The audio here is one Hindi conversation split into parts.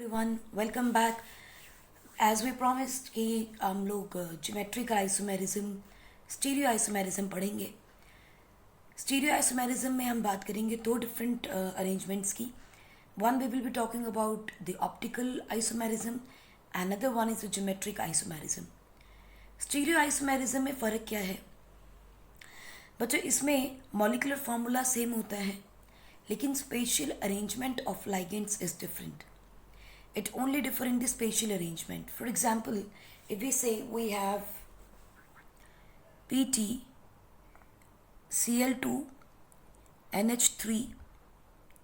Everyone, welcome back. As we promised कि हम लोग ज्योमेट्रिक आइसोमेरिज्म, स्टीरियो आइसोमेरिज्म पढ़ेंगे। स्टीरियो आइसोमेरिज्म में हम बात करेंगे दो डिफरेंट अरेंजमेंट्स की। One we will be talking about the optical isomerism, another one is the geometric isomerism. Stereo isomerism में फ़र्क क्या है बच्चों? इसमें मॉलिक्यूलर फार्मूला सेम होता है, लेकिन spatial arrangement of ligands is different. It only differ in the spatial arrangement. For example, if we say we have PT Cl2 NH3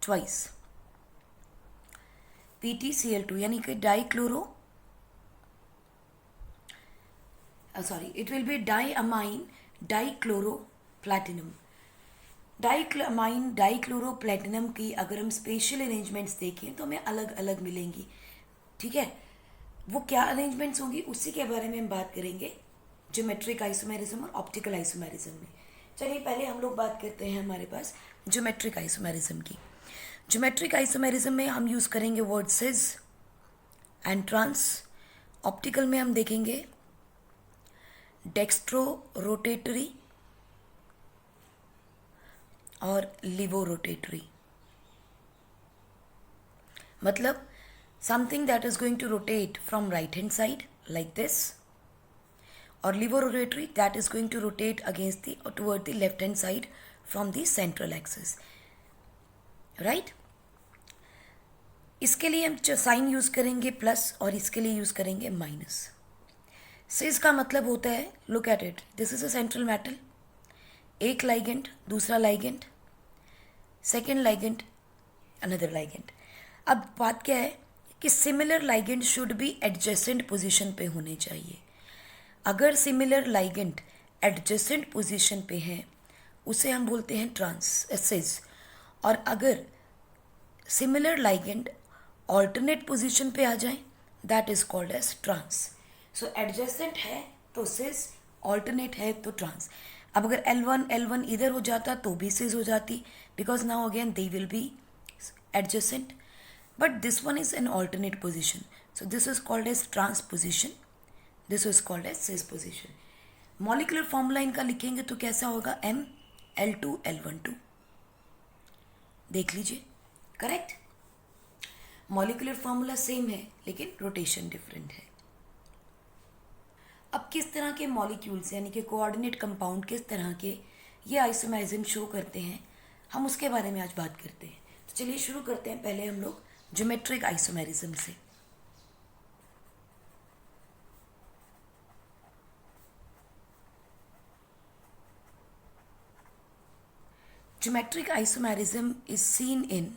twice, PT Cl2 यानी कि dichloro it will be diamine dichloroplatinum. Dicyclomine डाइक्लोरोप्लेटिनम की अगर हम स्पेशल अरेंजमेंट्स देखें तो हमें अलग अलग मिलेंगी, ठीक है। वो क्या अरेंजमेंट्स होंगी उसी के बारे में हम बात करेंगे ज्योमेट्रिक आइसोमेरिज्म और ऑप्टिकल आइसोमेरिज्म में। चलिए पहले हम लोग बात करते हैं हमारे पास ज्योमेट्रिक आइसोमेरिज्म की। ज्योमेट्रिक आइसोमेरिज्म में हम यूज़ करेंगे वर्ड सिज एंड ट्रांस। ऑप्टिकल में हम देखेंगे डेक्स्ट्रो रोटेटरी और लिवो रोटेटरी। मतलब something that is going to rotate from right hand side like this, और laevo rotatory that is going to rotate against the toward the left hand side from the central axis, right. इसके लिए हम साइन यूज करेंगे प्लस और इसके लिए यूज करेंगे माइनस। सिज का मतलब होता है, look at it, this is a central metal, एक लाइगेंड दूसरा ligand, second ligand another ligand. अब बात क्या है कि similar ligand should be adjacent position पे होने चाहिए। अगर सिमिलर लाइगेंड एडजेसेंट पोजीशन पे हैं उसे हम बोलते हैं ट्रांस सिज, और अगर सिमिलर लाइगेंड ऑल्टरनेट पोजीशन पे आ जाए that is called as trans. So adjacent है तो सिज, ऑल्टरनेट है तो ट्रांस। अब अगर L1 इधर हो जाता तो भी सिज हो जाती, because now again they will be adjacent, but this one is an alternate position, so this is called as trans position, this is called as cis position. Molecular formula इनका लिखेंगे तो कैसा होगा, ML2L12। देख लीजिए, करेक्ट। मॉलिक्यूलर फॉर्मूला सेम है लेकिन रोटेशन डिफरेंट है। अब किस तरह के मॉलिक्यूल्स यानी कि कोऑर्डिनेट कंपाउंड किस तरह के ये आइसोमेरिज्म शो करते हैं, हम उसके बारे में आज बात करते हैं। तो चलिए शुरू करते हैं पहले हम लोग ज्योमेट्रिक आइसोमेरिज्म से। Geometric isomerism is seen in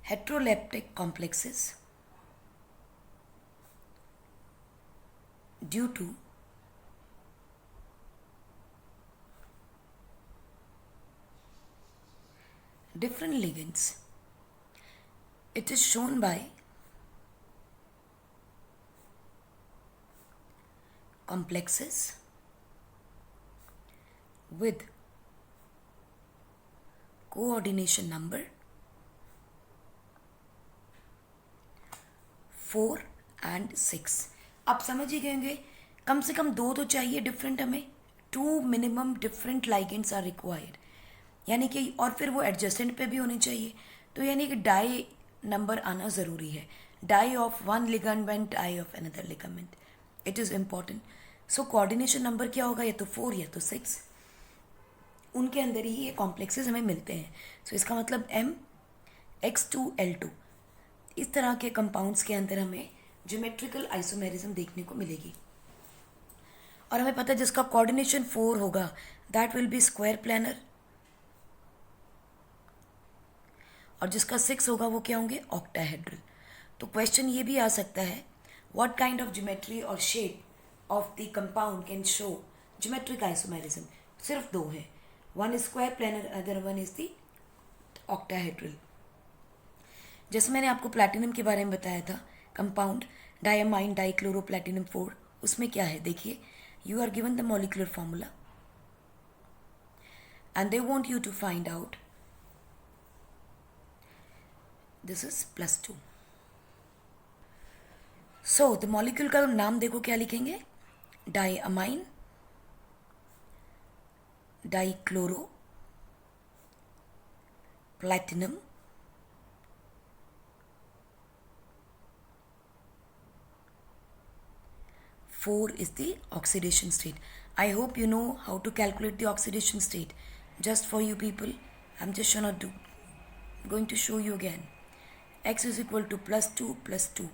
heteroleptic complexes due to different ligands. It is shown by complexes with coordination number 4 and 6। आप समझ ही गए होंगे, कम से कम दो तो चाहिए डिफरेंट, हमें 2 minimum different ligands are required, यानी कि और फिर वो एडजेसेंट पे भी होने चाहिए, तो यानी कि डाई नंबर आना ज़रूरी है, di of one ligament di of another ligament, it is important. So coordination number क्या होगा, या तो 4 या तो 6, उनके अंदर ही ये कॉम्प्लेक्सेस हमें मिलते हैं। सो इसका मतलब MX2L2 इस तरह के कंपाउंड्स के अंदर हमें ज्योमेट्रिकल आइसोमेरिज्म देखने को मिलेगी। और हमें पता है जिसका कोऑर्डिनेशन 4 होगा that will be square planar, और जिसका 6 होगा वो क्या होंगे, ऑक्टाहेड्रल। तो क्वेश्चन ये भी आ सकता है, व्हाट काइंड ऑफ ज्योमेट्री और shape of the compound can show geometric isomerism. सिर्फ दो है, one is square planar, other one is the octahedral. जैसे मैंने आपको प्लैटिनम के बारे में बताया था, कंपाउंड डायमाइन डाइक्लोरोप्लैटिनम 4, उसमें क्या है देखिए, you are given the molecular formula and they want you to find out this is +2. So the molecule का नाम देखो क्या लिखेंगे, डाईअमाइन, dichloro, platinum, four is the oxidation state. I hope you know how to calculate the oxidation state. Just for you people, I'm just going to show you again. X is equal to +2 + 2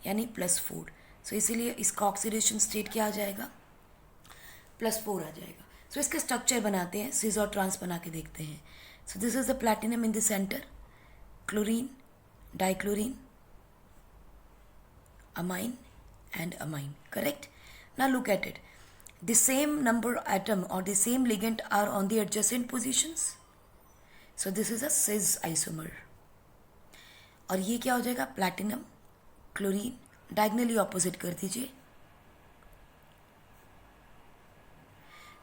यानी +4. So इसीलिए इसका ऑक्सीडेशन स्टेट क्या आ जाएगा, +4 आ जाएगा. So इसका स्ट्रक्चर बनाते हैं, सिस और ट्रांस बना के देखते हैं. So this is the platinum in the center, chlorine, dichlorine, amine and amine, correct? Now look at it. The same number atom or the same ligand are on the adjacent positions. So this is a cis isomer. और ये क्या हो जाएगा, प्लैटिनम, क्लोरीन, डायगनली ऑपोजिट कर दीजिए.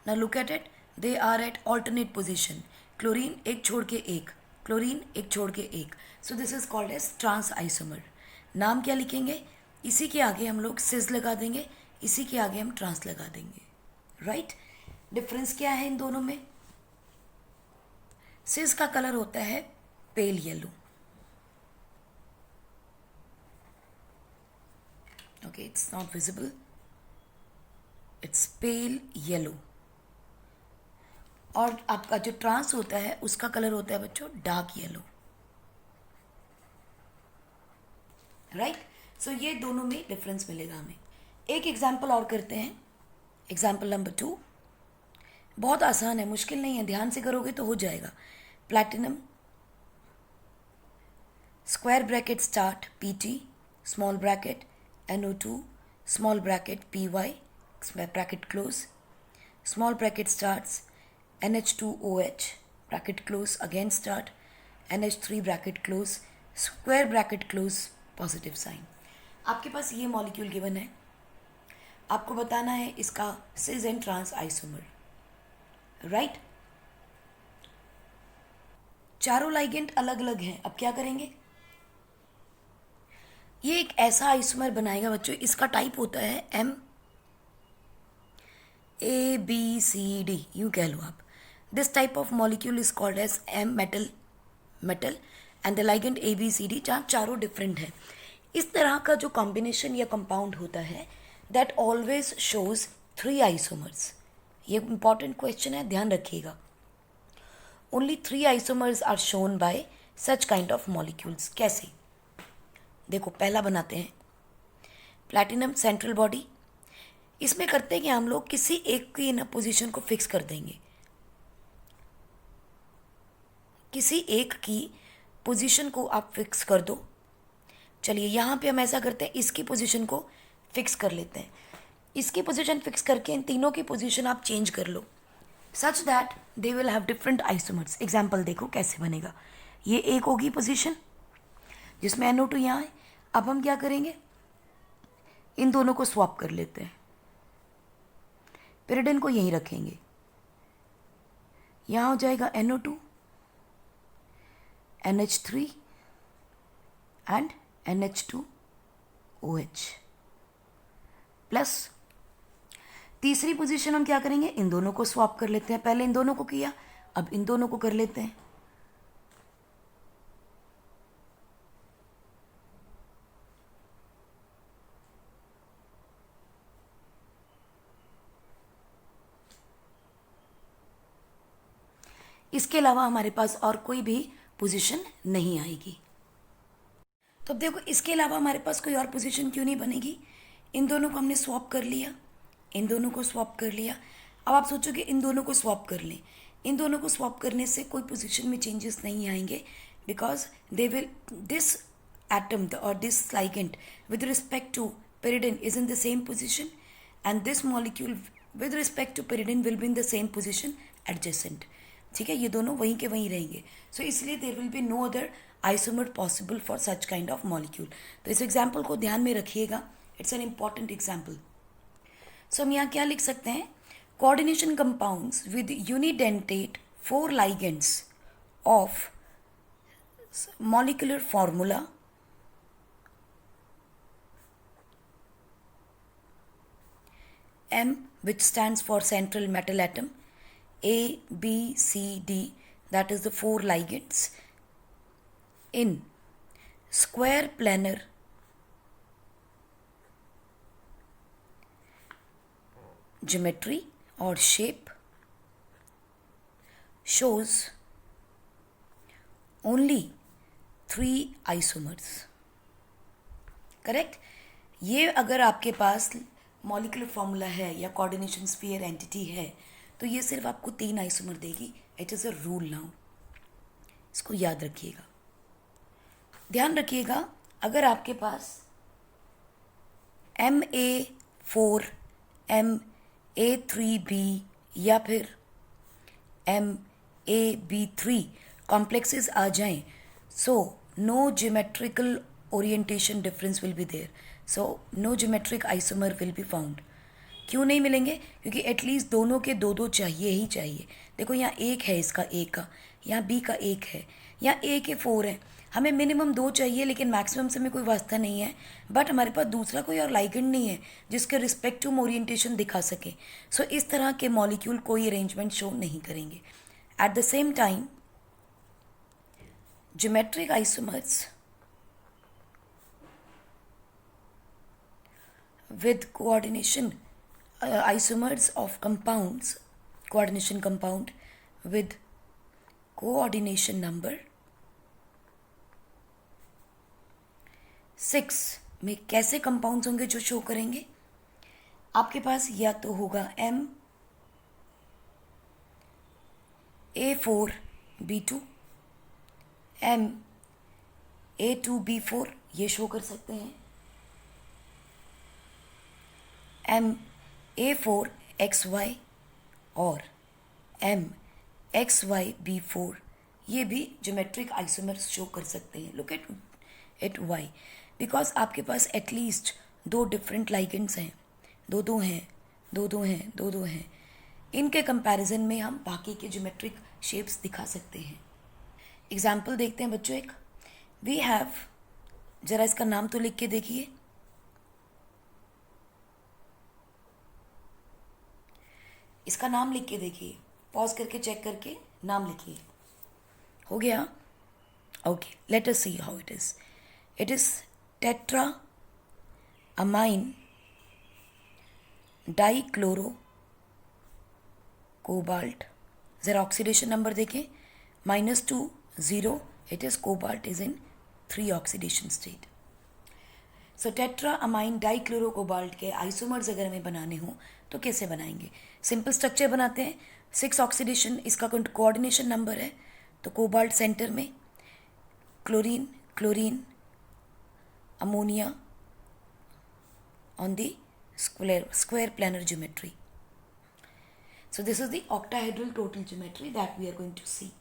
Now look at it, they are at alternate position. Chlorine एक छोड़ के एक, क्लोरीन एक छोड़ के एक. So this is called as trans isomer. नाम क्या लिखेंगे, इसी के आगे हम लोग सिस लगा देंगे, इसी के आगे हम ट्रांस लगा देंगे. राइट? डिफरेंस क्या है इन दोनों में? सिस का कलर होता है pale yellow. Okay, it's not visible, it's pale yellow. और आपका जो ट्रांस होता है उसका कलर होता है बच्चों डार्क येलो. राइट? सो ये दोनों में डिफरेंस मिलेगा हमें. एक एग्जाम्पल और करते हैं, एग्जाम्पल नंबर 2. बहुत आसान है, मुश्किल नहीं है, ध्यान से करोगे तो हो जाएगा. Platinum, square bracket start Pt, small bracket NO2, small bracket Py, bracket close, small bracket starts NH2OH, bracket close, again start NH3, bracket close, square bracket close, positive sign. आपके पास ये मॉलिक्यूल गिवन है, आपको बताना है इसका cis and trans isomer. Right? चारों लाइगेंड अलग अलग हैं. अब क्या करेंगे, ये एक ऐसा आइसोमर बनाएगा बच्चों, इसका टाइप होता है MABCD, यूं कह लो आप. This type of molecule is called as M metal and the ligand ABCD, जहाँ चारों डिफरेंट है. इस तरह का जो कॉम्बिनेशन या कंपाउंड होता है दैट ऑलवेज शोज 3 आइसोमर्स. ये इंपॉर्टेंट क्वेश्चन है, ध्यान रखिएगा. Only 3 isomers are shown by such kind of molecules. कैसे? देखो, पहला बनाते हैं प्लैटिनम सेंट्रल बॉडी. इसमें करते हैं कि हम लोग किसी एक की ना पोजीशन को फिक्स कर देंगे. किसी एक की पोजीशन को आप फिक्स कर दो. चलिए यहाँ पे हम ऐसा करते हैं, इसकी पोजीशन को फिक्स कर लेते हैं. इसकी पोजीशन फिक्स करके इन तीनों की पोजीशन आप चेंज कर लो such that they will have different isomers. Example देखो कैसे बनेगा. ये एक होगी पोजीशन जिसमें NO2 यहाँ है. अब हम क्या करेंगे, इन दोनों को स्वैप कर लेते हैं. पिरिडिन को यहीं रखेंगे, यहाँ हो जाएगा NO2, NH3 and NH2OH plus. तीसरी पोजीशन हम क्या करेंगे, इन दोनों को स्वैप कर लेते हैं. पहले इन दोनों को किया, अब इन दोनों को कर लेते हैं. इसके अलावा हमारे पास और कोई भी पोजीशन नहीं आएगी. तो अब देखो, इसके अलावा हमारे पास कोई और पोजीशन क्यों नहीं बनेगी. इन दोनों को हमने स्वैप कर लिया, इन दोनों को स्वैप कर लिया. अब आप सोचो कि इन दोनों को स्वैप कर लें. इन दोनों को स्वैप करने से कोई पोजीशन में चेंजेस नहीं आएंगे, because they will this atom और this ligand with respect to pyridine is in the same position and this molecule with respect to pyridine will be in the same position adjacent. ठीक है, ये दोनों वहीं के वहीं रहेंगे. सो इसलिए there will be no other isomer possible for such kind of molecule. तो इस एग्जाम्पल को ध्यान में रखिएगा, it's an important example. So हम यहाँ क्या लिख सकते हैं, coordination compounds with unidentate 4 ligands of molecular formula M, which stands for central metal atom, A, B, C, D, that is the 4 ligands in square planar geometry or shape shows only 3 isomers. Correct. ये अगर आपके पास मॉलिक्यूलर फॉर्मूला है या कोऑर्डिनेशन स्फीयर एंटिटी है तो ये सिर्फ आपको 3 आइसोमर देगी. It is a rule now, इसको याद रखिएगा. ध्यान रखिएगा, अगर आपके पास MA4 MA3B या फिर MAB3 कॉम्प्लेक्सेस आ जाएं, so no geometrical orientation difference will be there, so no geometric isomer will be found. क्यों नहीं मिलेंगे? क्योंकि एटलीस्ट दोनों के दो दो चाहिए ही चाहिए. देखो यहाँ एक है, इसका ए का, यहाँ बी का एक है, यहाँ ए के 4 है. हमें मिनिमम 2 चाहिए, लेकिन मैक्सिमम से में कोई वास्ता नहीं है. बट हमारे पास दूसरा कोई और लाइगेंड नहीं है जिसके रिस्पेक्टिव ओरिएंटेशन दिखा सके. सो इस तरह के मॉलिक्यूल कोई अरेंजमेंट शो नहीं करेंगे. At the same time geometric isomers with coordination isomers of compounds, coordination compound with coordination number 6 में कैसे कंपाउंड्स होंगे जो शो करेंगे? आपके पास या तो होगा MA4B2 MA2B4, ये शो कर सकते हैं. MA4XY और MXYB4, ये भी ज्योमेट्रिक आइसोमर्स शो कर सकते हैं. लुक एट वाई, बिकॉज आपके पास एटलीस्ट 2 डिफरेंट लाइगेंड्स हैं, दो हैं. इनके कंपैरिजन में हम बाकी के ज्योमेट्रिक शेप्स दिखा सकते हैं. एग्जाम्पल देखते हैं बच्चों. एक वी हैव, जरा इसका नाम तो लिख के देखिए. इसका नाम लिख के देखिए, पॉज करके चेक करके नाम लिखिए. हो गया? Okay, late us see how it is. It is tetra amine dichloro cobalt. ज़रा ऑक्सीडेशन नंबर देखें, -2 0. It is cobalt is in 3 oxidation state. So tetra amine dichloro cobalt के आइसोमर्स अगर हमें बनाने हो तो कैसे बनाएंगे? सिंपल स्ट्रक्चर बनाते हैं. 6 ऑक्सीडेशन इसका कोऑर्डिनेशन नंबर है, तो कोबाल्ट सेंटर में, chlorine chlorine ammonia on the square planar geometry. So this is the octahedral total geometry that we are going to see.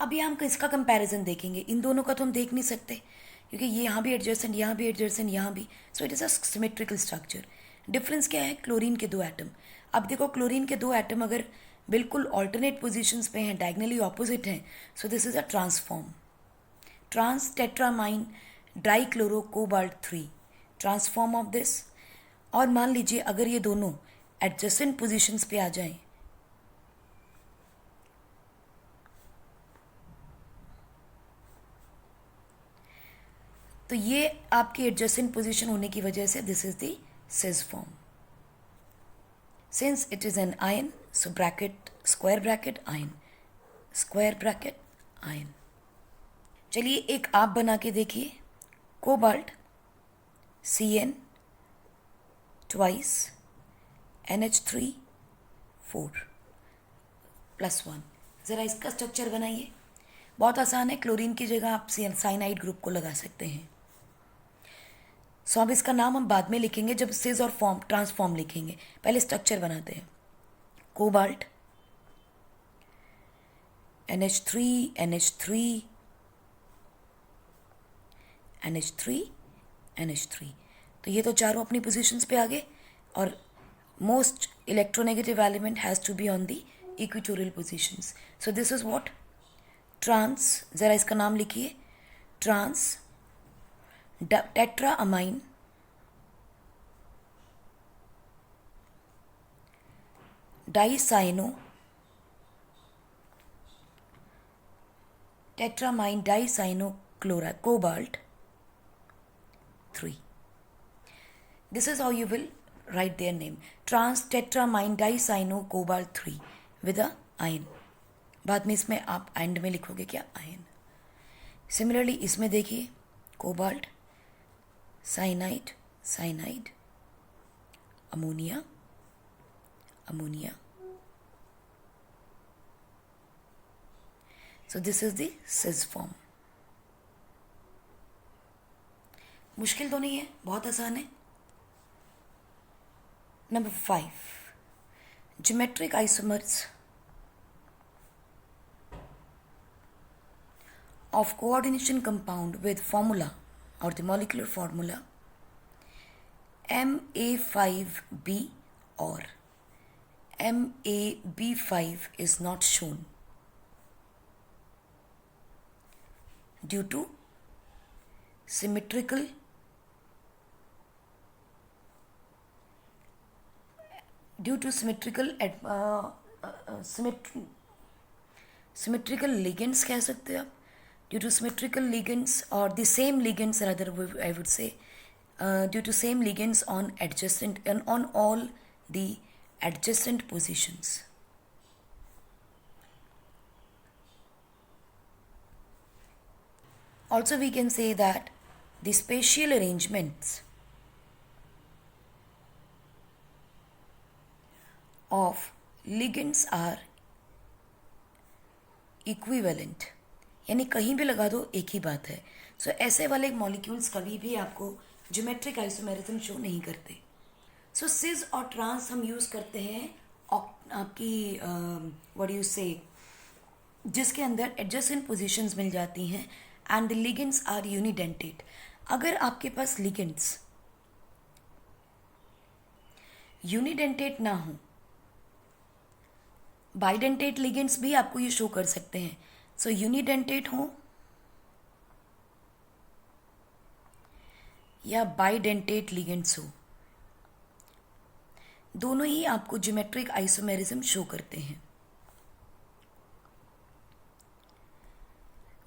अब हम इसका कंपैरिजन देखेंगे. इन दोनों का तो हम देख नहीं सकते क्योंकि ये यहाँ भी एडजस्टेंट, यहाँ भी एडजस्टेंट, यहाँ भी. So it is a symmetrical structure. Difference क्या है? क्लोरीन के 2 एटम. अब देखो, क्लोरीन के 2 एटम अगर बिल्कुल ऑल्टरनेट पोजिशंस पे हैं, डायगनली ऑपोजिट हैं, so this is a trans form. Trans tetramine dichloro cobalt 3, trans form of this. और मान लीजिए अगर ये दोनों एडजेसेंट पोजीशंस पे आ जाएं, तो ये आपकी एडजेसेंट पोजीशन होने की वजह से this is the cis form. Since it is an ion, so bracket square bracket ion, square bracket ion. चलिए एक आप बना के देखिए. Cobalt Cn twice NH3 4 +1. ज़रा इसका स्ट्रक्चर बनाइए. बहुत आसान है. क्लोरीन की जगह आप साइनाइड ग्रुप को लगा सकते हैं. सो अब इसका नाम हम बाद में लिखेंगे जब सिस और फॉर्म ट्रांसफॉर्म लिखेंगे. पहले स्ट्रक्चर बनाते हैं. Cobalt NH3 NH3 NH3 NH3. तो ये तो चारों अपनी पोजीशंस पे आ गए और most electronegative element has to be on the equatorial positions. So this is what trans, ज़रा इसका नाम लिखिए, trans tetra amine dicyano tetramine dicyanochlora cobalt 3. This is how you will write their name, trans tetramine dicyano cobalt 3 with a ion. बाद में इसमें आप एंड में लिखोगे क्या, आयन. सिमिलरली इसमें देखिए cobalt, cyanide, cyanide, ammonia, ammonia. So this is the cis form. मुश्किल तो नहीं है, बहुत आसान है. Number 5, geometric isomers of coordination compound with formula or the molecular formula Ma5B or MaB5 is not shown due to symmetrical symmetrical ligands कह सकते हैं आप, due to symmetrical ligands or the same ligands rather I would say, due to same ligands on adjacent and on all the adjacent positions. Also we can say that the spatial arrangements of ligands are equivalent, यानी कहीं भी लगा दो एक ही बात है. सो ऐसे वाले मॉलिक्यूल्स कभी भी आपको ज्योमेट्रिक आइसोमेरिज्म शो नहीं करते. सो सिस और ट्रांस हम यूज़ करते हैं आपकी व्हाट यू से, जिसके अंदर एडजेसेंट पोजीशंस मिल जाती हैं and the ligands are unidentate. अगर आपके पास लिगेंड्स यूनिडेंटेट ना हो, बाइडेंटेट लिगेंड्स भी आपको ये शो कर सकते हैं. सो यूनिडेंटेट हो या बाइडेंटेट लिगेंड्स हो, दोनों ही आपको ज्योमेट्रिक आइसोमेरिज्म शो करते हैं.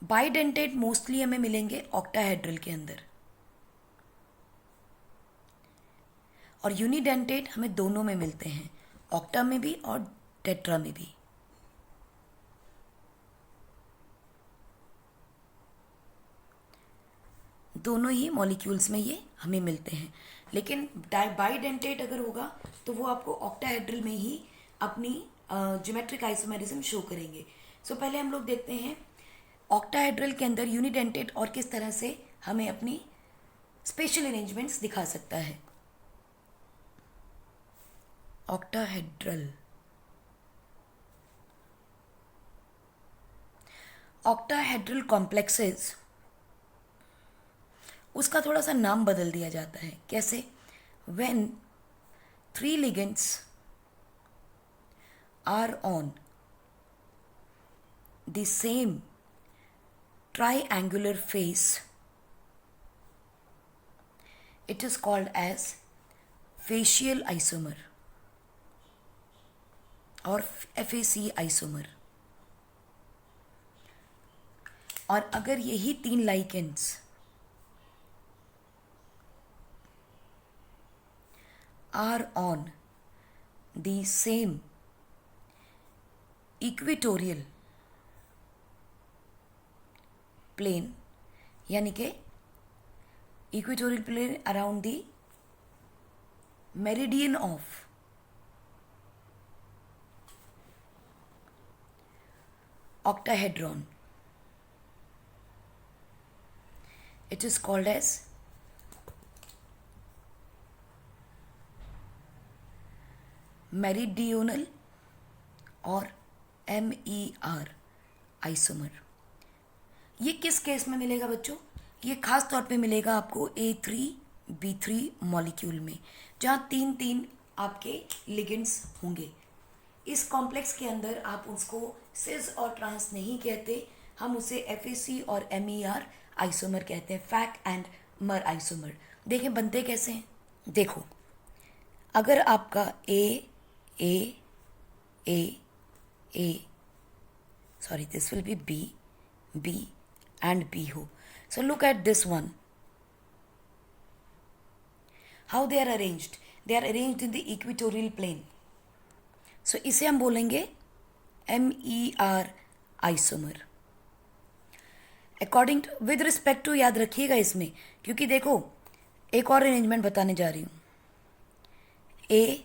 बाइडेंटेट मोस्टली हमें मिलेंगे ऑक्टाहेड्रल के अंदर और यूनिडेंटेट हमें दोनों में मिलते हैं, ऑक्टा में भी और टेट्रा में भी. दोनों ही मॉलिक्यूल्स में ये हमें मिलते हैं. लेकिन बाइडेंटेट अगर होगा तो वो आपको ऑक्टाहेड्रल में ही अपनी ज्योमेट्रिक आइसोमेरिज्म शो करेंगे. सो पहले हम लोग देखते हैं ऑक्टाहेड्रल के अंदर यूनिडेंटेट और किस तरह से हमें अपनी स्पेशल अरेंजमेंट्स दिखा सकता है. ऑक्टाहेड्रल, ऑक्टाहेड्रल कॉम्प्लेक्सेस, उसका थोड़ा सा नाम बदल दिया जाता है. कैसे? When 3 ligands are on the same triangular face, it is called as facial isomer or FAC isomer. और अगर यही 3 ligands are on the same equatorial plane, यानी कि equatorial plane around the meridian of octahedron, it is called as meridional और MER आइसोमर. ये किस केस में मिलेगा बच्चों? ये खास तौर पे मिलेगा आपको A3B3 मॉलिक्यूल में, जहाँ 3 आपके लिगेंड्स होंगे. इस कॉम्प्लेक्स के अंदर आप उसको सिस और ट्रांस नहीं कहते, हम उसे FAC और MER आइसोमर कहते हैं, फैक एंड मर आइसोमर। देखें बनते कैसे हैं। देखो, अगर आपका ए sorry, this will be B and B ho. So look at this one. How they are arranged? They are arranged in the equatorial plane. So इसे हम बोलेंगे MER isomer. According to with respect to याद रखिएगा इसमें, क्योंकि देखो एक और अरेंजमेंट बताने जा रही हूँ। A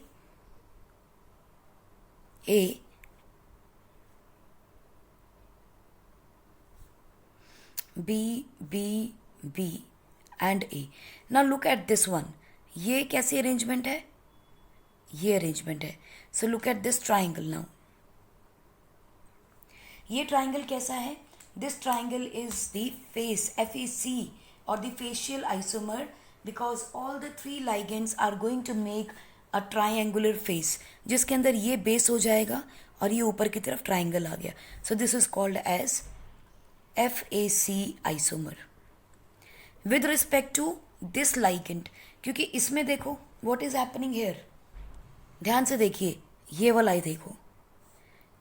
B and A। Now look at this one. ये कैसी अरेंजमेंट है? ये अरेंजमेंट है। So look at this triangle now. ये ट्राइंगल कैसा है? This triangle is the face FAC और the facial isomer, because all the 3 ligands are going to make a triangular face, जिसके अंदर ये बेस हो जाएगा और ये ऊपर की तरफ ट्राइंगल आ गया। So this is called as FAC isomer with respect to this ligand। क्योंकि इसमें देखो व्हाट इज हैपनिंग हेयर, ध्यान से देखिए, ये वाला ही देखो,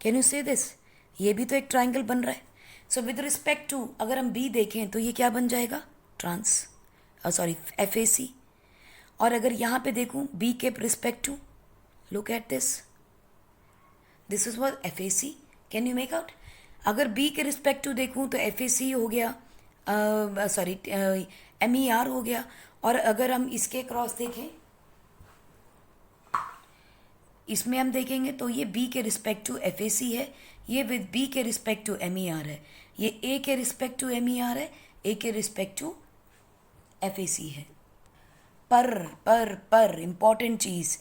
कैन यू से दिस, ये भी तो एक ट्राइंगल बन रहा है। सो विद रिस्पेक्ट टू अगर हम B देखें तो ये क्या बन जाएगा? Trans FAC। और अगर यहाँ पे देखूँ B के respect to, look at this is what FAC। Can you make out? अगर B के रिस्पेक्ट टू देखूँ तो FAC हो गया, MER हो गया। और अगर हम इसके क्रॉस देखें, इसमें हम देखेंगे तो ये B के रिस्पेक्ट टू FAC है, ये विद B के रिस्पेक्ट टू MER है, ये A के रिस्पेक्ट टू MER है, A के रिस्पेक्ट टू FAC है। पर इंपॉर्टेंट चीज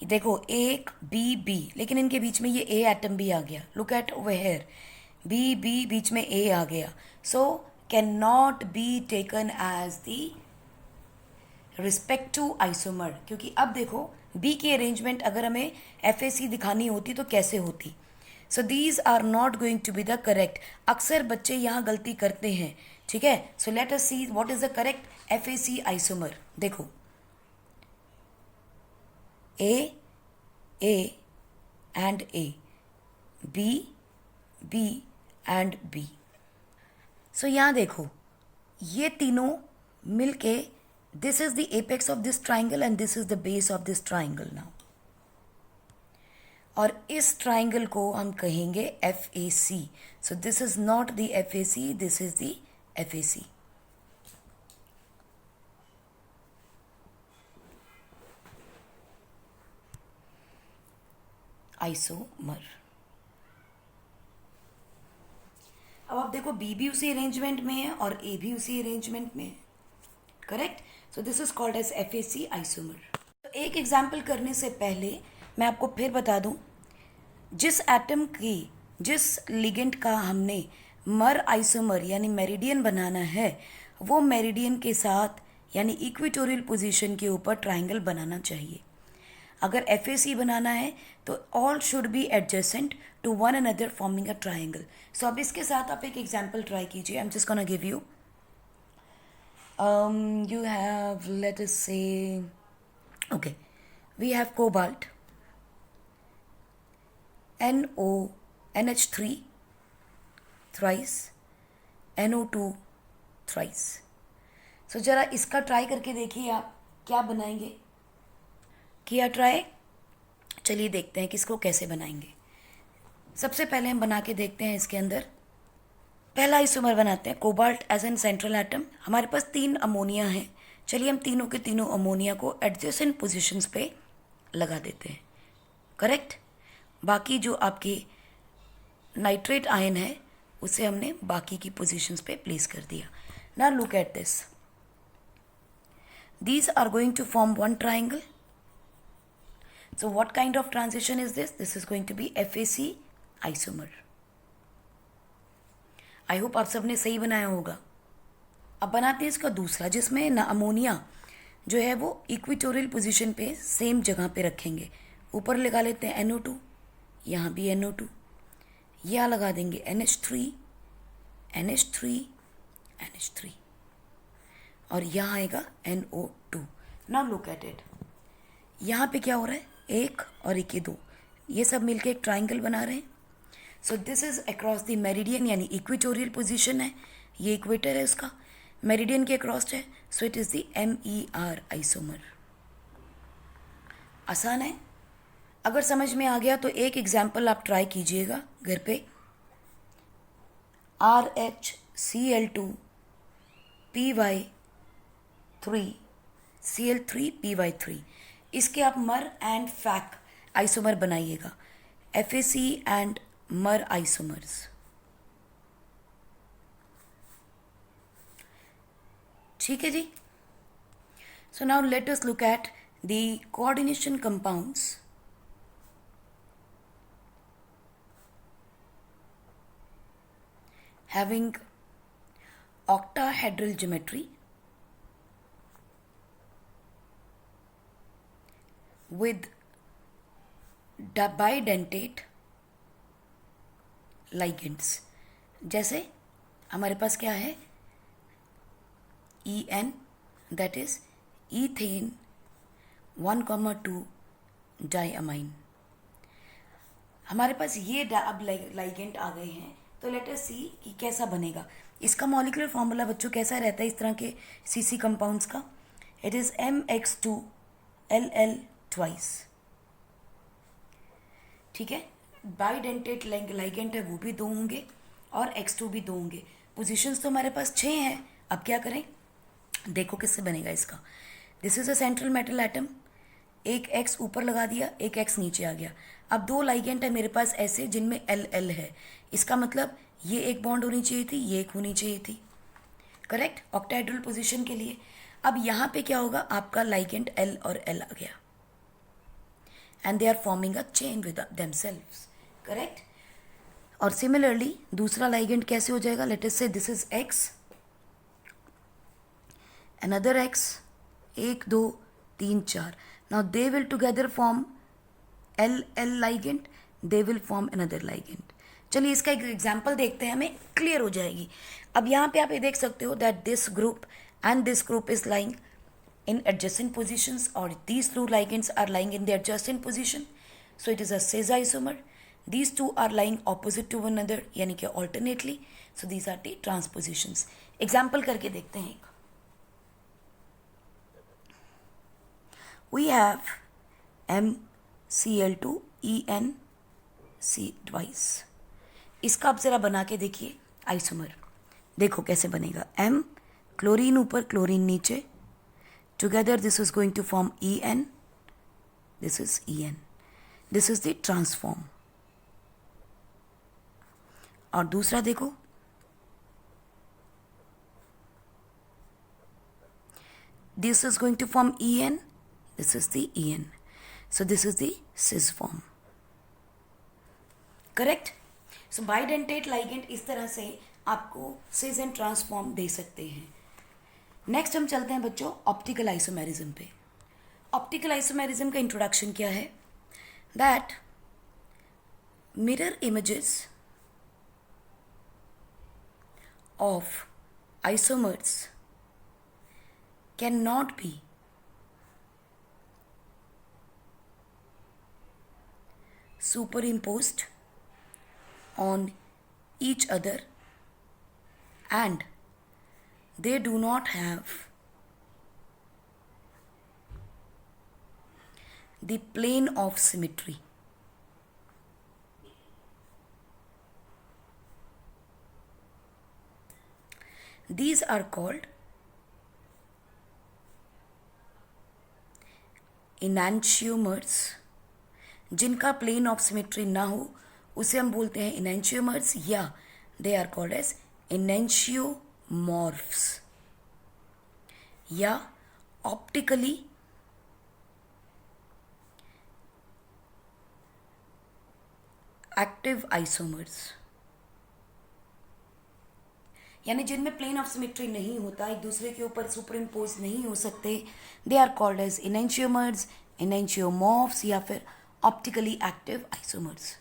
देखो, एक B, लेकिन इनके बीच में ये A एटम भी आ गया। Look at over here, B बीच में A आ गया। So can not be taken as the respect to isomer, क्योंकि अब देखो B की अरेंजमेंट अगर हमें FAC दिखानी होती तो कैसे होती। So these are not going to be the correct. अक्सर बच्चे यहाँ गलती करते हैं, ठीक है। So let us see what is the correct FAC isomer. देखो A and A, B and B। So यहाँ देखो ये तीनों मिलके, this is the apex of this triangle and this is the base of this triangle now. और इस ट्राइंगल को हम कहेंगे FAC। So this is not the FAC, this is the FAC। Isomer. अब आप देखो B भी उसी अरेंजमेंट में है और A भी उसी अरेंजमेंट में है, correct. So this is called as FAC isomer. तो एक एग्जाम्पल करने से पहले मैं आपको फिर बता दूं, जिस एटम की, जिस लिगेंड का हमने मर आइसोमर यानी मेरिडियन बनाना है, वो मेरिडियन के साथ यानी इक्वेटोरियल पोजीशन के ऊपर ट्राइंगल बनाना चाहिए। अगर FAC बनाना है तो all should be adjacent to one another forming a triangle. So अब इसके साथ आप एक एग्जाम्पल ट्राई कीजिए। I am just gonna give you, you have, let us say, okay, we have cobalt, NH3 thrice, NO2 thrice। सो जरा इसका ट्राई करके देखिए आप क्या बनाएंगे। किया ट्राई? चलिए देखते हैं कि इसको कैसे बनाएंगे। सबसे पहले हम बना के देखते हैं इसके अंदर पहला आइसोमर बनाते हैं, cobalt as an central atom. हमारे पास 3 अमोनिया हैं, चलिए हम तीनों के तीनों अमोनिया को एडजेसेंट पोजीशंस पे लगा देते हैं, करेक्ट। बाकी जो आपके नाइट्रेट आयन है उसे हमने बाकी की पोजीशंस पे प्लेस कर दिया। Now look at this, these are going to form one triangle. So what kind of transition is this? This is going to be FAC isomer. I hope आप सबने सही बनाया होगा। अब बनाते हैं इसका दूसरा, जिसमें ना अमोनिया जो है वो इक्वेटोरियल पोजीशन पे सेम जगह पे रखेंगे। ऊपर लगा लेते हैं NO2, यहाँ भी NO2, यहाँ लगा देंगे NH3, NH3, NH3, और यहाँ आएगा NO2। Now look at it, यहाँ पे क्या हो रहा है, एक और एक, ये दो, ये सब मिलके एक ट्राइंगल बना रहे हैं। So this is across the meridian, यानी इक्वेटोरियल पोजीशन है, ये इक्वेटर है उसका, मेरिडियन के अक्रॉस है, so it is the MER isomer. आसान है। अगर समझ में आ गया तो एक एग्जाम्पल आप ट्राई कीजिएगा घर पे। RHCl2PY3 Cl3PY3, इसके आप मर एंड फैक आइसोमर बनाइएगा, FAC एंड मर आइसोमर्स। ठीक है जी। So now let us look at the coordination compounds. Having octahedral geometry with bidentate ligands। जैसे हमारे पास क्या है, EN, that is ethane 1,2 diamine। हमारे पास ये अब लाइगेंड आ गए हैं, तो लेट अस सी कि कैसा बनेगा। इसका मॉलिक्यूलर फॉर्मूला बच्चों कैसा रहता है इस तरह के CC कंपाउंड्स का, इट इज MX2Ll ट्वाइस। ठीक है, बाइडेंटेट लाइगेंड है वो भी दो होंगे और X2 भी दो होंगे। पोजीशंस तो हमारे पास 6 हैं। अब क्या करें, देखो किससे बनेगा इसका। This is a central metal atom, एक X ऊपर लगा दिया, एक X नीचे आ गया। अब दो लाइगेंड है मेरे पास ऐसे जिनमें LL है, इसका मतलब ये एक बॉन्ड होनी चाहिए थी, ये एक होनी चाहिए थी, करेक्ट, ऑक्टाहेड्रल पोजीशन के लिए। अब यहाँ पे क्या होगा, आपका लाइगेंड L और L आ गया and they are forming a chain with themselves, correct. और सिमिलरली दूसरा लाइगेंड कैसे हो जाएगा, let us say this is X, another X, 1 2 3 4, now they will together form LL ligand, they will form another ligand। चलिए इसका एक एग्जाम्पल देखते हैं, हमें क्लियर हो जाएगी। अब यहाँ पे आप ये देख सकते हो that this group and this group is lying in adjacent positions, or these two ligands are lying in the adjacent position, so it is a cis isomer। these two are lying opposite to one another, यानी कि alternately, so these are the transpositions। Example करके देखते हैं एक। we have MCl2EnC twice। इसका आप जरा बना के देखिए आइसोमर, देखो कैसे बनेगा। M, क्लोरीन ऊपर क्लोरीन नीचे, together this is going to form En, this is En, this is the transform। और दूसरा देखो, this is going to form En, this is the En, so this is the cis form, correct। so bidentate ligand इस तरह से आपको cis and transform दे सकते हैं। नेक्स्ट हम चलते हैं बच्चों ऑप्टिकल आइसोमेरिज्म पे। ऑप्टिकल आइसोमेरिज्म का इंट्रोडक्शन क्या है, that mirror images of isomers can not B superimposed on each other and they do not have the plane of symmetry। These are called enantiomers। जिनका प्लेन ऑफ सिमेट्री ना हो उसे हम बोलते हैं enantiomers, या they are called as enantiomorphs, या ऑप्टिकली एक्टिव आइसोमर्स। यानी जिनमें प्लेन ऑफ सिमेट्री नहीं होता, एक दूसरे के ऊपर सुपर इम्पोज नहीं हो सकते, they are called as enantiomers, enantiomorphs, या फिर ऑप्टिकली एक्टिव आइसोमर्स।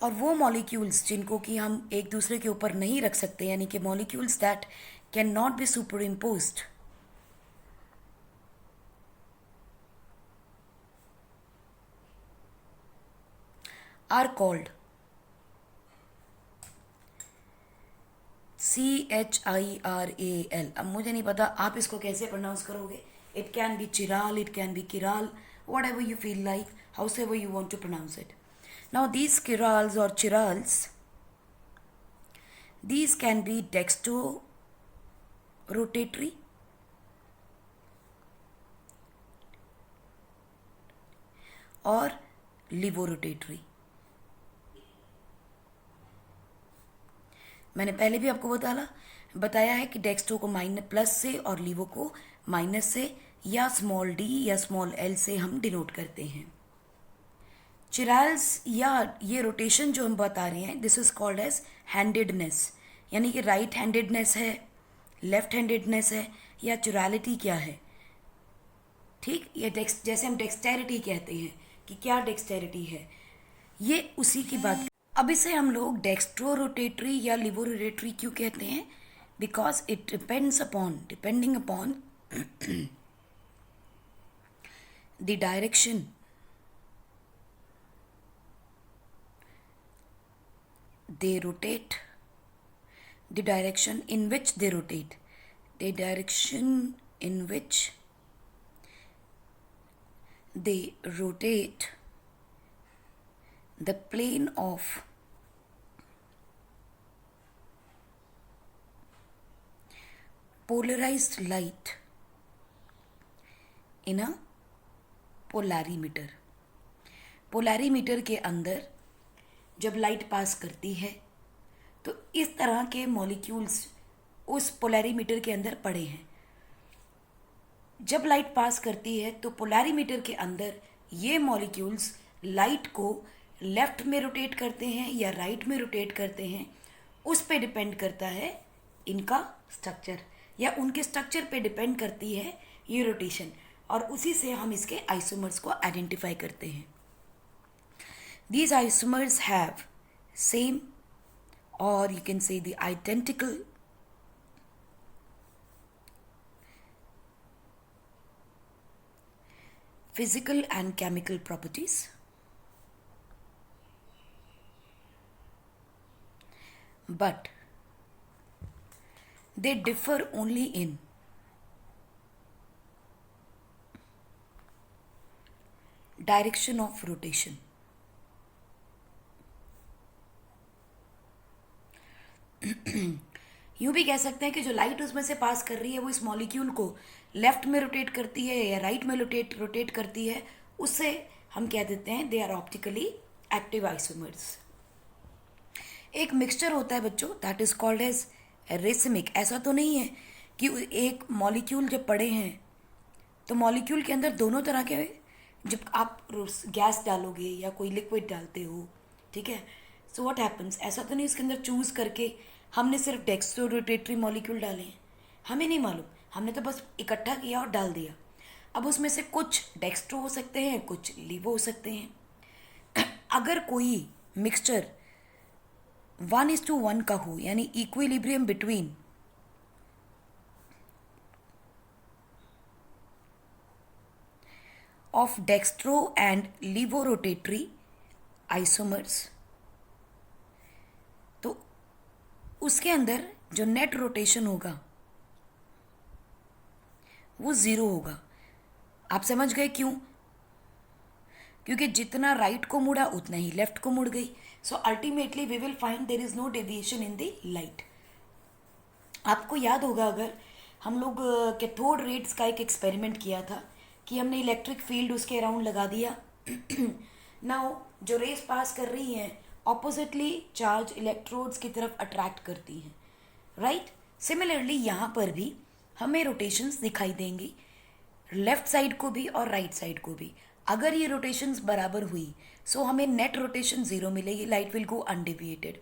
और वो मॉलिक्यूल्स जिनको कि हम एक दूसरे के ऊपर नहीं रख सकते, यानी कि molecules that can not be superimposed, are called CHIRAL. अब मुझे नहीं पता आप इसको कैसे प्रोनाउंस करोगे. It can be chiral, it can be kiral, whatever you feel like, however you want to pronounce it. Now these kirals or chirals, these can be dextrorotatory or levorotatory. मैंने पहले भी आपको बताया है कि डेक्स्ट्रो को प्लस से और लीवो को माइनस से या स्मॉल डी या स्मॉल एल से हम डिनोट करते हैं. चिराल्स या ये रोटेशन जो हम बता रहे हैं, this is called as handedness, यानी कि राइट हैंडेडनेस है, लेफ्ट हैंडेडनेस है, या चुरालिटी क्या है. ठीक, ये जैसे हम डेक्सटेरिटी कहते हैं कि क्या डेक्सटेरिटी है, ये उसी की बात. अब इसे हम लोग डेक्स्ट्रो रोटेटरी या लिवो रोटेटरी क्यों कहते हैं? Because it depending upon the direction they rotate, the direction in which they rotate, the direction in which they rotate, the plane of polarized light in a polarimeter. Polarimeter के अंदर जब लाइट पास करती है तो इस तरह के मॉलिक्यूल्स उस पोलैरीमीटर के अंदर पड़े हैं. जब लाइट पास करती है तो पोलैरीमीटर के अंदर ये मॉलिक्यूल्स लाइट को लेफ्ट में रोटेट करते हैं या राइट में रोटेट करते हैं. उस पे डिपेंड करता है इनका स्ट्रक्चर, या उनके स्ट्रक्चर पे डिपेंड करती है ये रोटेशन, और उसी से हम इसके आइसोमर्स को आइडेंटिफाई करते हैं. These isomers have same, or you can say the identical physical and chemical properties, but they differ only in direction of rotation. यूँ भी कह सकते हैं कि जो लाइट उसमें से पास कर रही है वो इस मॉलिक्यूल को लेफ्ट में रोटेट करती है या राइट में रोटेट करती है, उससे हम कह देते हैं they are optically active isomers. एक मिक्सचर होता है बच्चों, that is called as racemic. ऐसा तो नहीं है कि एक मॉलिक्यूल जब पड़े हैं तो मॉलिक्यूल के अंदर दोनों तरह के, जब आप गैस डालोगे या कोई लिक्विड डालते हो, ठीक है, सो व्हाट हैपन्स, ऐसा तो नहीं इसके अंदर चूज़ करके हमने सिर्फ डेक्स्ट्रो रोटेटरी मॉलिक्यूल डाले हैं, हमें नहीं मालूम, हमने तो बस इकट्ठा किया और डाल दिया. अब उसमें से कुछ डेक्स्ट्रो हो सकते हैं, कुछ लीवो हो सकते हैं. अगर कोई मिक्सचर 1:1 का हो, यानी equilibrium between of dextro and levo rotatory isomers, तो उसके अंदर जो नेट रोटेशन होगा वो 0 होगा. आप समझ गए क्यों? क्योंकि जितना राइट को मुड़ा उतना ही लेफ्ट को मुड़ गई. So ultimately we will find there is no deviation in the light. आपको याद होगा, अगर हम लोग कैथोड रेड्स का एक एक्सपेरिमेंट किया था कि हमने इलेक्ट्रिक फील्ड उसके अराउंड लगा दिया. नाउ जो रेस पास कर रही हैं ऑपोजिटली चार्ज इलेक्ट्रोड्स की तरफ अट्रैक्ट करती हैं, राइट. सिमिलरली यहाँ पर भी हमें रोटेशंस दिखाई देंगी, लेफ्ट साइड को भी और राइट साइड को भी. अगर ये रोटेशंस बराबर हुई सो हमें नेट रोटेशन 0 मिलेगी, लाइट विल गो अनडेविएटेड.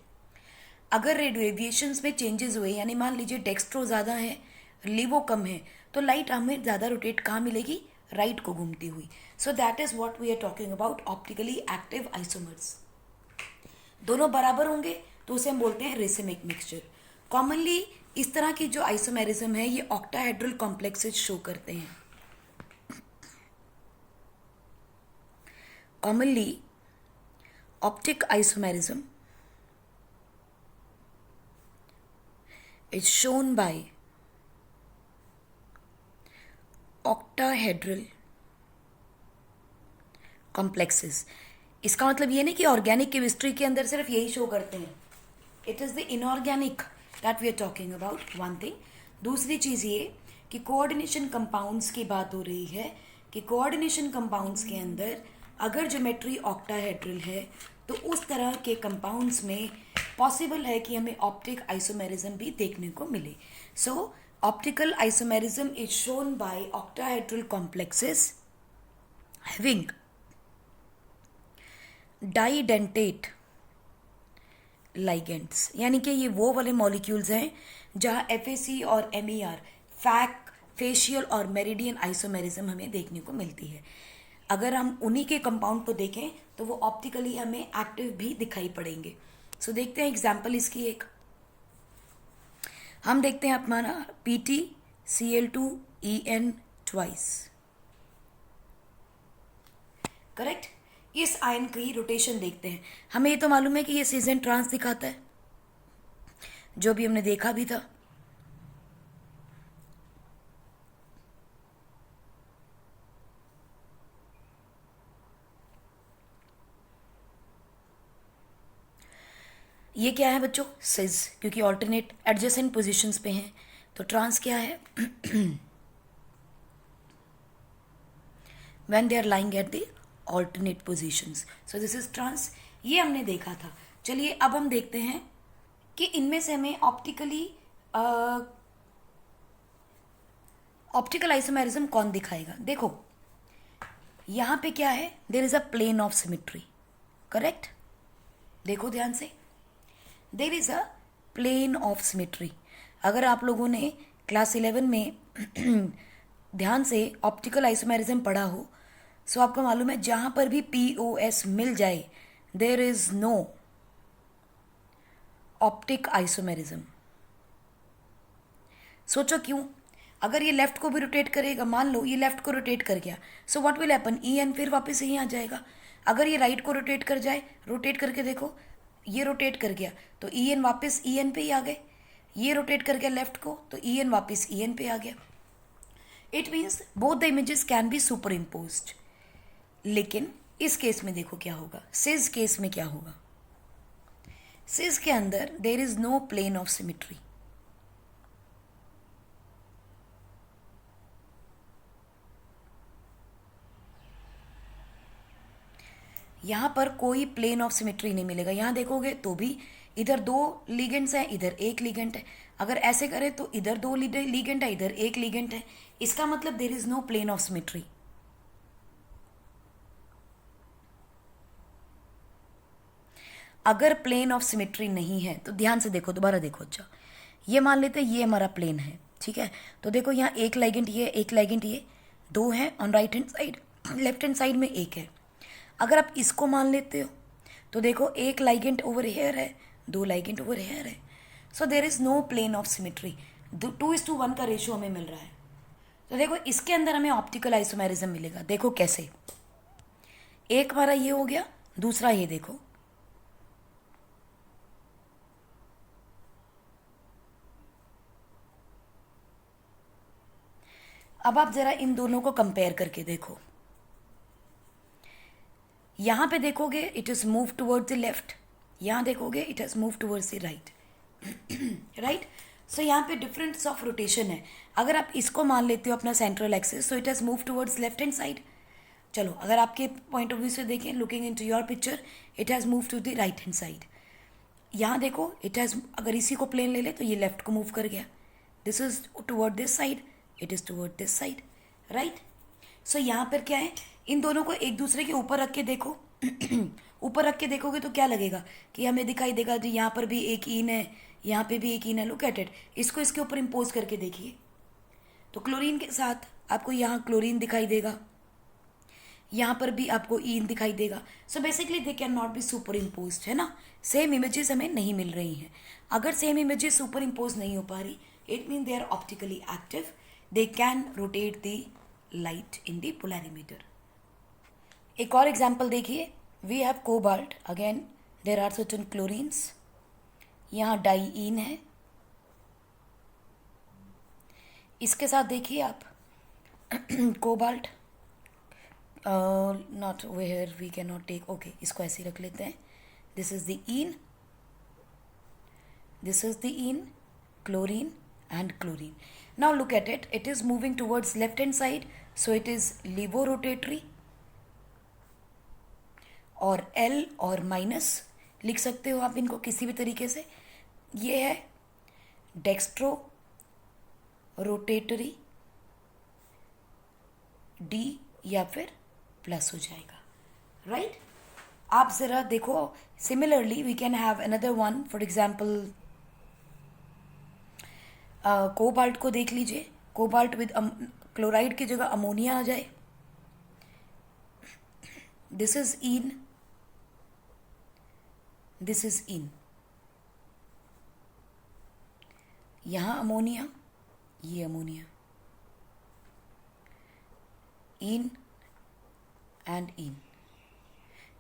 अगर रेडिएशंस में चेंजेस हुए, यानी मान लीजिए डेक्स्ट्रो ज़्यादा है लीवो कम है, तो लाइट हमें ज़्यादा रोटेट कहाँ मिलेगी? राइट को घूमती हुई. So that is what we are talking about optically active isomers. दोनों बराबर होंगे तो उसे हम बोलते हैं रेसिमिक मिक्सचर। कॉमनली इस तरह की जो आइसोमेरिज्म है ये ऑक्टाहेड्रल कॉम्प्लेक्सेस शो करते हैं। Commonly optic isomerism is shown by octahedral complexes। इसका मतलब ये नहीं कि ऑर्गेनिक केमिस्ट्री के अंदर सिर्फ यही शो करते हैं, it is the inorganic that we are talking about, one thing. दूसरी चीज़ ये कि कोऑर्डिनेशन कंपाउंड्स की बात हो रही है कि कोऑर्डिनेशन कंपाउंड्स के अंदर अगर ज्योमेट्री ऑक्टाहेड्रल है तो उस तरह के कंपाउंड्स में पॉसिबल है कि हमें ऑप्टिक आइसोमेरिज्म भी देखने को मिले। So optical isomerism is shown by octahedral complexes having didentate ligands, यानी कि ये वो वाले मॉलिक्यूल्स हैं जहाँ FAC और MER फैक, फेशियल और मेरिडियन आइसोमेरिज्म हमें देखने को मिलती है। अगर हम उन्हीं के कंपाउंड को देखें तो वो ऑप्टिकली हमें एक्टिव भी दिखाई पड़ेंगे। सो देखते हैं एग्जाम्पल इसकी एक। हम देखते हैं अपना PtCl2En ट्वाइस, करेक्ट। इस आयन की रोटेशन देखते हैं। हमें ये तो मालूम है कि ये सीजन ट्रांस दिखाता है, जो भी हमने देखा भी था। ये क्या है बच्चों? सिज, क्योंकि ऑल्टरनेट एडजेसेंट पोजीशंस पे हैं तो ट्रांस क्या है? When they are lying at the alternate positions, so this is trans. ये हमने देखा था। चलिए अब हम देखते हैं कि इनमें से हमें ऑप्टिकल आइसोमेरिज्म कौन दिखाएगा। देखो यहाँ पे क्या है, there is a plane of symmetry, correct. देखो ध्यान से, there is a plane of symmetry. अगर आप लोगों ने क्लास 11 में ध्यान से ऑप्टिकल आइसोमेरिज्म पढ़ा हो, सो आपको मालूम है जहां पर भी POS मिल जाए there is no optic isomerism. सोचो क्यों? अगर ये लेफ्ट को भी रोटेट करेगा, मान लो ये लेफ्ट को रोटेट कर गया, so what will happen, EN फिर वापस यहीं आ जाएगा। अगर ये राइट को रोटेट कर जाए, रोटेट करके देखो, ये रोटेट कर गया तो EN वापस EN पे ही आ गए। ये रोटेट कर गया लेफ्ट को तो EN वापस EN पे आ गया। It means both the images can be super imposed. लेकिन इस केस में देखो क्या होगा, सिज केस में क्या होगा। सिज के अंदर there is no plane of symmetry. यहाँ पर कोई प्लेन ऑफ सिमेट्री नहीं मिलेगा। यहाँ देखोगे तो भी इधर 2 लिगेंड्स हैं, इधर 1 लिगेंड है। अगर ऐसे करें तो इधर 2 लिगेंड है, इधर 1 लिगेंड है। इसका मतलब there is no plane of symmetry. अगर प्लेन ऑफ सिमेट्री नहीं है तो ध्यान से देखो, दोबारा देखो। अच्छा ये मान लेते हैं ये हमारा प्लेन है, ठीक है। तो देखो यहाँ 1 लाइगेंड ये, 1 लाइगेंड ये, 2 है on right hand side, left hand side में 1 है। अगर आप इसको मान लेते हो तो देखो 1 लाइगेंड ओवर हेयर है, 2 लाइगेंड ओवर हेयर है। So there is no plane of symmetry. 2:1 का रेशियो हमें मिल रहा है। तो देखो इसके अंदर हमें ऑप्टिकल आइसोमेरिज्म मिलेगा। देखो कैसे, एक हमारा ये हो गया, दूसरा ये देखो। अब आप जरा इन दोनों को कंपेयर करके देखो। यहां पे देखोगे it is move towards the left, यहां देखोगे it has move towards the right, right. So यहाँ पे डिफरेंस ऑफ रोटेशन है। अगर आप इसको मान लेते हो अपना central axis, so it has move towards left hand side. चलो अगर आपके पॉइंट ऑफ व्यू से देखें, looking into your picture, it has move to the right hand side. यहाँ देखो इट हैज, अगर इसी को प्लेन ले ले तो ये लेफ्ट को मूव कर गया। This is toward this side, it is toward this side, right. So यहाँ पर क्या है, इन दोनों को एक दूसरे के ऊपर रख के देखो। ऊपर रख के देखोगे तो क्या लगेगा कि हमें दिखाई देगा जी यहाँ पर भी एक इन है, यहाँ पे भी एक इन है। Look at it. इसको इसके ऊपर इम्पोज करके देखिए तो क्लोरीन के साथ आपको यहाँ क्लोरीन दिखाई देगा, यहाँ पर भी आपको ईन दिखाई देगा. So basically they can not be super impose, है ना. सेम इमेजेस हमें नहीं मिल रही हैं. अगर सेम इमेजेस सुपर इम्पोज नहीं हो पा रही, it mean they are optically active. They can rotate the light in the polarimeter. एक और एग्जाम्पल देखिए. We have cobalt. Again there are certain chlorines. यहाँ डाईईन है. इसके साथ देखिए आप cobalt, not where we can not take. Okay, इसको ऐसे ही रख लेते हैं. This is the en, this is the en, chlorine and chlorine. Now look at it. It is moving towards left hand side, so it is levorotatory. और L और माइनस लिख सकते हो आप इनको किसी भी तरीके से. ये है डेक्स्ट्रो रोटेटरी, D या फिर प्लस हो जाएगा. राइट? आप ज़रा देखो. Similarly we can have another one. For example cobalt को देख लीजिए. कोबाल्ट विद क्लोराइड की जगह अमोनिया आ जाए. This is in, this is in. यहां अमोनिया, ये अमोनिया. In and in.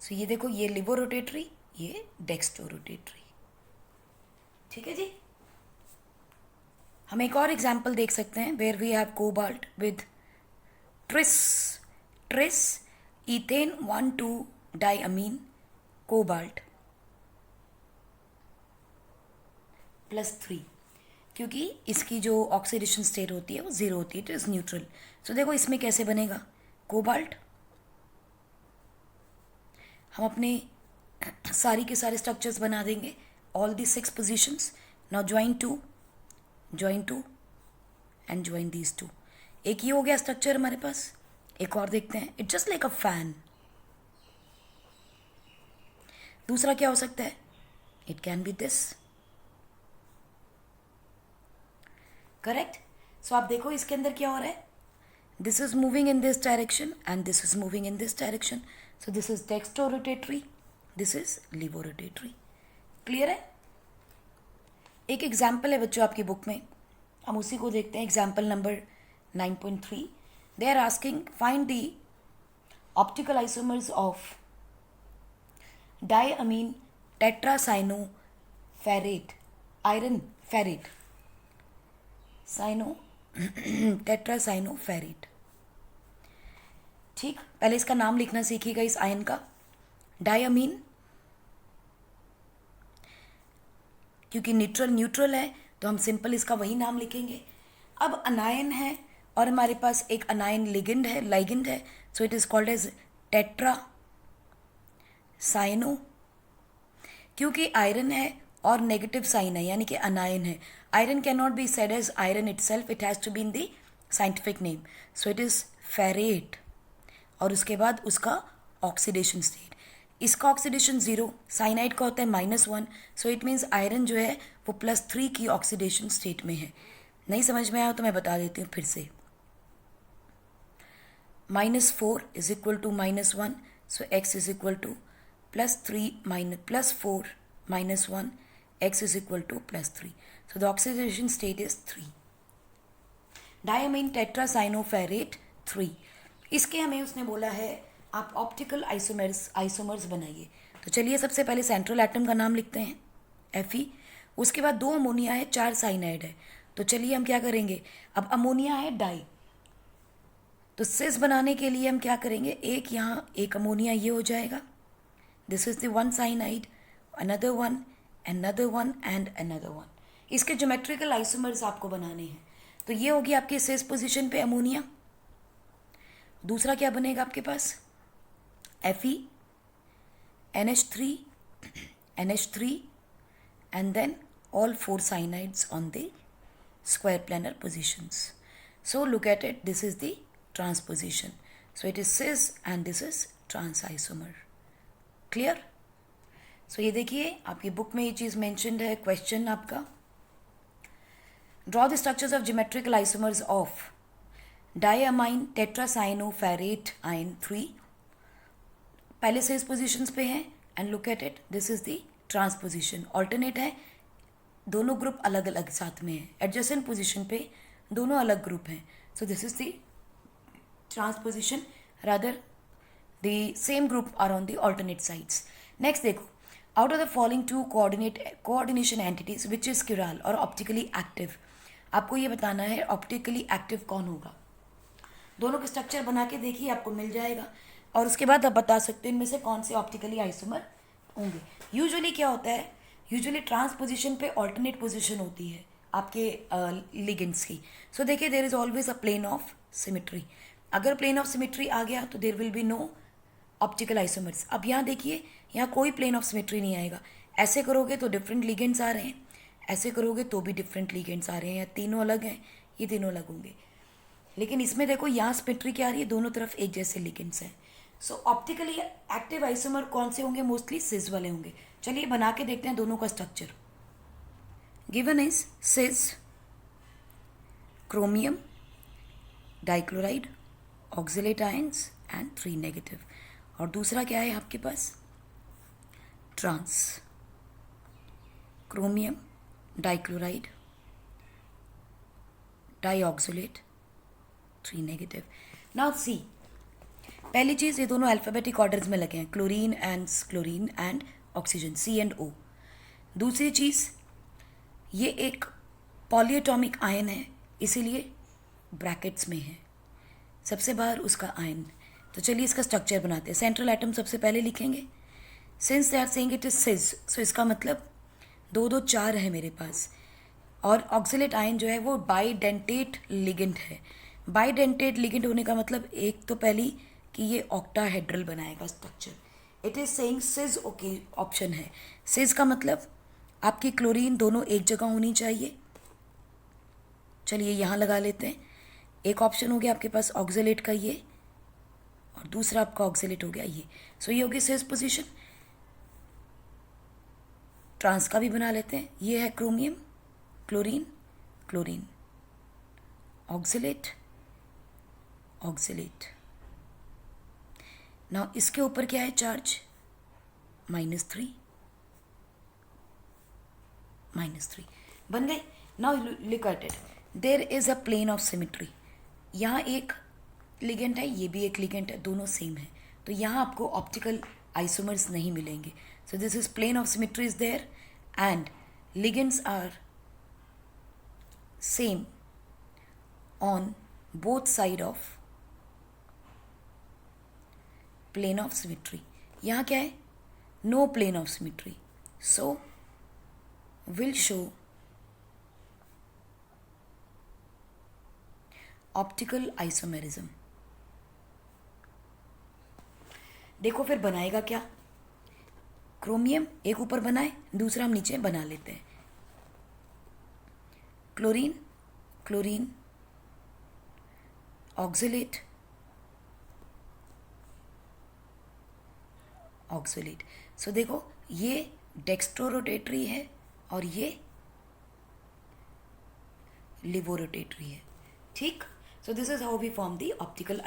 सो ये देखो, ये लिवोरोटेटरी, ये डेक्स्ट्रोरोटेटरी. ठीक है जी. हम एक और एग्जाम्पल देख सकते हैं where we have cobalt with tris. Tris ethane 1,2 diamine cobalt +3, क्योंकि इसकी जो ऑक्सीडेशन स्टेट होती है वो 0 होती है. It is neutral. सो देखो इसमें कैसे बनेगा कोबाल्ट. हम अपने सारी के सारे स्ट्रक्चर्स बना देंगे. All the 6 positions. Now join 2, join 2 and join these 2. एक ही हो गया स्ट्रक्चर हमारे पास. एक और देखते हैं. It just like a fan. दूसरा क्या हो सकता है? It can be this. Correct. So आप देखो इसके अंदर क्या हो रहा है. This is moving in this direction and this is moving in this direction. So this is dextrorotatory, this is laevorotatory. Clear है? एक एग्जाम्पल है बच्चों आपकी बुक में, हम उसी को देखते हैं. Example number 9.3. They are asking find the optical isomers of diamine tetracyano ferrate iron ferrate. Cyano tetracyano ferrate. ठीक, पहले इसका नाम लिखना सीखिएगा इस आयन का. डाईअमीन, क्योंकि न्यूट्रल है तो हम सिंपल इसका वही नाम लिखेंगे. अब अनायन है और हमारे पास एक अनायन लिगेंड है. So it is called as tetra cyano. क्योंकि आयरन है और नेगेटिव साइन है, यानी कि अनायन है. Iron can not be said as iron itself, it has to be in the scientific name. So it is ferrate. और उसके बाद उसका ऑक्सीडेशन स्टेट. इसका ऑक्सीडेशन 0, साइनाइड का होता है -1. सो इट मीन्स आयरन जो है वो +3 की ऑक्सीडेशन स्टेट में है. नहीं समझ में आया तो मैं बता देती हूँ फिर से. -4 is equal to -1. So x is equal to +3 +4 -1. x is equal to +3. So the oxidation state is 3. Diamine tetracyanoferrate 3. इसके हमें उसने बोला है आप ऑप्टिकल आइसोमर्स बनाइए. तो चलिए सबसे पहले सेंट्रल एटम का नाम लिखते हैं Fe. उसके बाद 2 अमोनिया है, 4 साइनाइड है. तो चलिए हम क्या करेंगे. अब अमोनिया है डाई, तो सिस बनाने के लिए हम क्या करेंगे. एक यहाँ एक अमोनिया ये हो जाएगा. This is the 1 cyanide, another one and another one. इसके ज्योमेट्रिकल आइसोमर्स आपको बनाने हैं. तो ये होगी आपकी सिस पोजिशन पे अमोनिया. दूसरा क्या बनेगा आपके पास. Fe, NH3, NH3 and then all 4 cyanides on the square planar positions. So look at it, this is the transposition. So it is cis and this is trans isomer. Clear? So ये देखिए आपकी बुक में ये चीज़ mentioned है. क्वेश्चन आपका, draw the structures of geometrical isomers of diamine tetracyanoferrate ion 3 पहले से इस पोजिशन पे हैं and look at it, this is the trans position, alternate है, दोनों ग्रुप अलग अलग साथ में है, एडजेसेंट पोजिशन पे दोनों अलग ग्रुप हैं, so this is the trans position, rather the same group are on the alternate sides. Next देखो, out of the following two coordination entities which is chiral और ऑप्टिकली एक्टिव, आपको ये बताना है ऑप्टिकली एक्टिव कौन होगा. दोनों के स्ट्रक्चर बना के देखिए, आपको मिल जाएगा और उसके बाद आप बता सकते हो इनमें से कौन से ऑप्टिकली आइसोमर होंगे. यूजुअली क्या होता है, यूजुअली ट्रांस पोजिशन पे ऑल्टरनेट पोजिशन होती है आपके लिगेंड्स की. सो देखिए, there is always a plane of symmetry. अगर प्लेन ऑफ सिमेट्री आ गया तो there will be no optical isomers. अब यहाँ देखिए, यहाँ कोई प्लेन ऑफ सिमेट्री नहीं आएगा. ऐसे करोगे तो डिफरेंट लिगेंड्स आ रहे हैं, ऐसे करोगे तो भी डिफरेंट लिगेंड्स आ रहे हैं, या तीनों अलग हैं, ये तीनों अलग होंगे. लेकिन इसमें देखो यहाँ सिमेट्री क्या आ रही है, दोनों तरफ एक जैसे लिगेंड्स हैं. सो ऑप्टिकली एक्टिव आइसोमर कौन से होंगे, मोस्टली सिस वाले होंगे. चलिए बना के देखते हैं दोनों का structure. Given is cis, chromium, dichloride, oxalate ions and 3 negative. और दूसरा क्या है आपके पास, trans, chromium, dichloride, dioxalate, 3 negative. Now see, पहली चीज़, ये दोनों अल्फ़ाबेटिक ऑर्डर्स में लगे हैं, chlorine and oxygen, C and O. दूसरी चीज़, ये एक पॉलीएटॉमिक आयन है, इसीलिए ब्रैकेट्स में है, सबसे बाहर उसका आयन. तो चलिए इसका स्ट्रक्चर बनाते हैं. सेंट्रल एटम सबसे पहले लिखेंगे. Since they are saying it is cis, so इसका मतलब 2 2 4 है मेरे पास. और ऑक्सिलेट आयन जो है वो बाइडेंटेट लिगेंड है. बाइडेंटेट लिगेंड होने का मतलब एक तो पहली कि ये ऑक्टाहेड्रल बनाएगा structure. It is saying cis, okay option है. सिस का मतलब आपकी क्लोरीन दोनों एक जगह होनी चाहिए. चलिए यहाँ लगा लेते हैं. एक ऑप्शन हो गया आपके पास ऑक्जेलेट का ये, और दूसरा आपका ऑक्जेलेट हो गया ये. सो ये होगी सिस पोजीशन. ट्रांस का भी बना लेते हैं. ये है क्रोमियम, क्लोरीन, ऑक्जेलेट, नाउ इसके ऊपर क्या है चार्ज, -3 बन गए. Now look at it, there is a plane of symmetry. यहाँ एक लिगेंड है, ये भी एक लिगेंड है, दोनों सेम है, तो यहाँ आपको ऑप्टिकल आइसोमर्स नहीं मिलेंगे. So this is plane of symmetry is there and ligands are same on both side of plane of symmetry. यहाँ क्या है, no plane of symmetry, so will show optical isomerism. देखो फिर बनाएगा क्या, क्रोमियम एक ऊपर बनाए, दूसरा हम नीचे बना लेते हैं. क्लोरीन, ऑक्जेलेट, सो देखो ये डेक्स्ट्रोरोटेटरी है और ये लिवोरोटेटरी है. ठीक, so this is how we form the optical